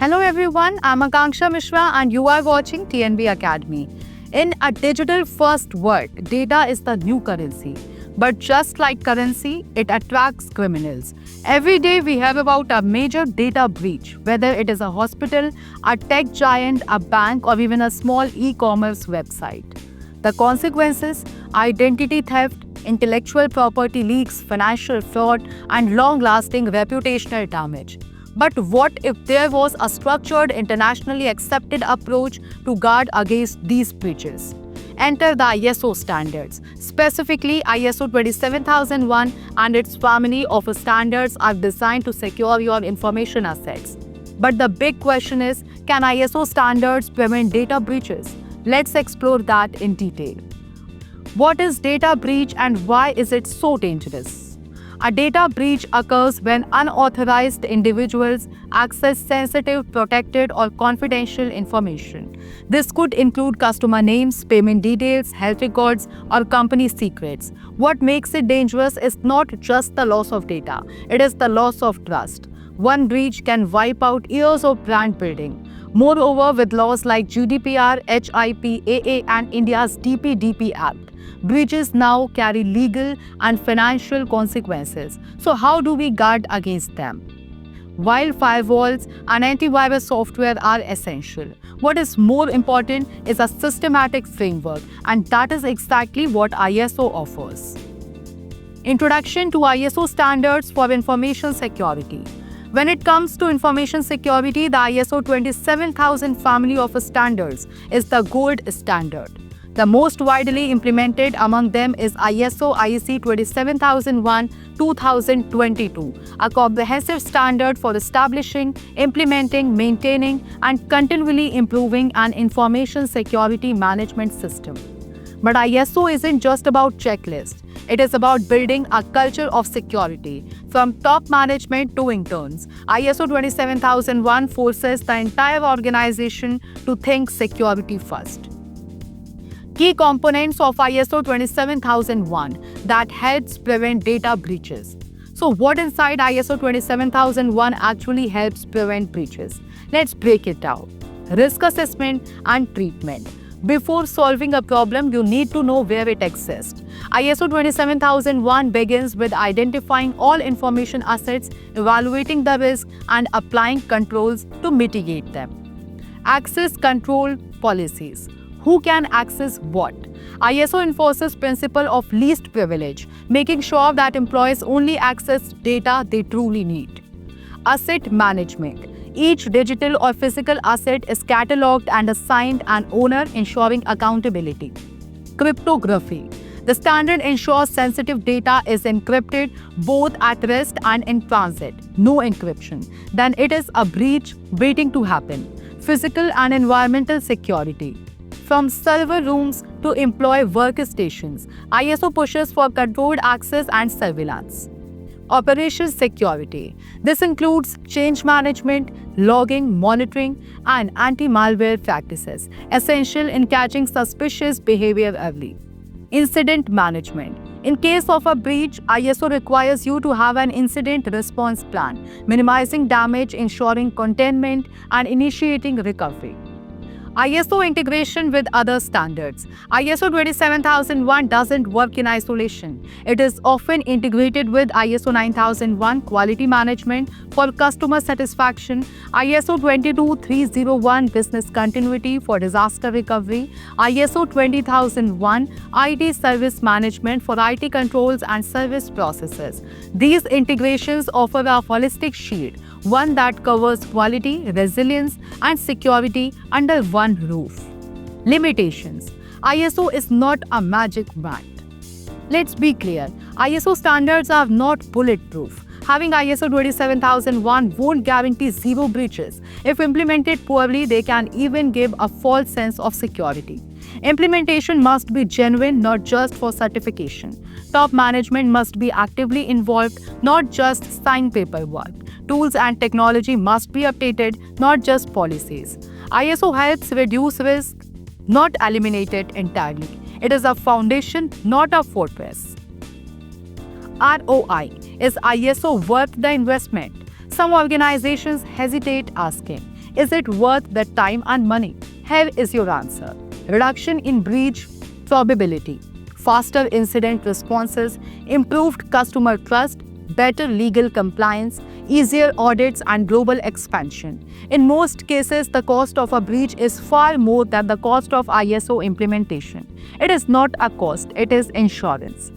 Hello everyone, I'm Akanksha Mishra and you are watching TNB Academy. In a digital-first world, data is the new currency. But just like currency, it attracts criminals. Every day we hear about a major data breach, whether it is a hospital, a tech giant, a bank, or even a small e-commerce website. The consequences: identity theft, intellectual property leaks, financial fraud, and long-lasting reputational damage. But what if there was a structured, internationally accepted approach to guard against these breaches? Enter the ISO standards. Specifically, ISO 27001 and its family of standards are designed to secure your information assets. But the big question is, can ISO standards prevent data breaches? Let's explore that in detail. What is data breach and why is it so dangerous? A data breach occurs when unauthorized individuals access sensitive, protected, or confidential information. This could include customer names, payment details, health records, or company secrets. What makes it dangerous is not just the loss of data, it is the loss of trust. One breach can wipe out years of brand building. Moreover, with laws like GDPR, HIPAA, and India's DPDP Act, breaches now carry legal and financial consequences. So how do we guard against them? While firewalls and antivirus software are essential, what is more important is a systematic framework, and that is exactly what ISO offers. Introduction to ISO standards for information security. When it comes to information security, the ISO 27000 family of standards is the gold standard. The most widely implemented among them is ISO IEC 27001-2022, a comprehensive standard for establishing, implementing, maintaining, and continually improving an information security management system. But ISO isn't just about checklists. It is about building a culture of security, from top management to interns. ISO 27001 forces the entire organization to think security first. Key components of ISO 27001 that helps prevent data breaches. So what inside ISO 27001 actually helps prevent breaches? Let's break it down. Risk assessment and treatment. Before solving a problem, you need to know where it exists. ISO 27001 begins with identifying all information assets, evaluating the risk, and applying controls to mitigate them. Access control policies. Who can access what? ISO enforces principle of least privilege, making sure that employees only access data they truly need. Asset management. Each digital or physical asset is catalogued and assigned an owner, ensuring accountability. Cryptography. The standard ensures sensitive data is encrypted both at rest and in transit. No encryption. Then it is a breach waiting to happen. Physical and environmental security. From server rooms to employee workstations, ISO pushes for controlled access and surveillance. Operations security. This includes change management, logging, monitoring, and anti-malware practices, essential in catching suspicious behavior early. Incident management. In case of a breach, ISO requires you to have an incident response plan, minimizing damage, ensuring containment, and initiating recovery. ISO integration with other standards. ISO 27001 doesn't work in isolation. It is often integrated with ISO 9001 quality management for customer satisfaction, ISO 22301 business continuity for disaster recovery, ISO 20001 IT service management for IT controls and service processes. These integrations offer a holistic shield, one that covers quality, resilience, and security under one roof. Limitations. ISO is not a magic wand. Let's be clear, ISO standards are not bulletproof. Having ISO 27001 won't guarantee zero breaches. If implemented poorly, they can even give a false sense of security. Implementation must be genuine, not just for certification. Top management must be actively involved, not just sign paperwork. Tools and technology must be updated, not just policies. ISO helps reduce risk, not eliminate it entirely. It is a foundation, not a fortress. ROI. Is ISO worth the investment? Some organizations hesitate asking, Is it worth the time and money? Here is your answer. Reduction in breach probability, faster incident responses, improved customer trust, better legal compliance, easier audits, and global expansion. In most cases, the cost of a breach is far more than the cost of ISO implementation. It is not a cost, it is insurance.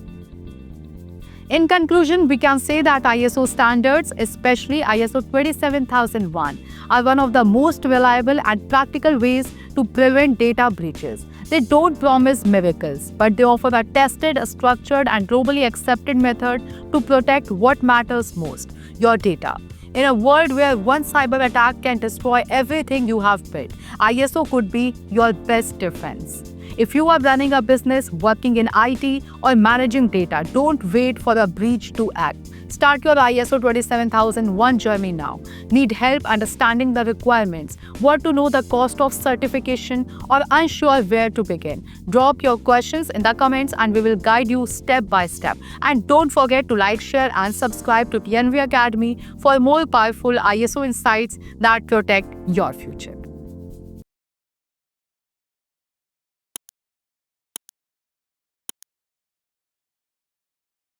In conclusion, we can say that ISO standards, especially ISO 27001, are one of the most reliable and practical ways to prevent data breaches. They don't promise miracles, but they offer a tested, structured, and globally accepted method to protect what matters most: your data. In a world where one cyber attack can destroy everything you have built, ISO could be your best defense. If you are running a business, working in IT, or managing data, don't wait for a breach to act. Start your ISO 27001 journey now. Need help understanding the requirements? Want to know the cost of certification, or unsure where to begin? Drop your questions in the comments and we will guide you step by step. And don't forget to like, share and subscribe to PNV Academy for more powerful ISO insights that protect your future.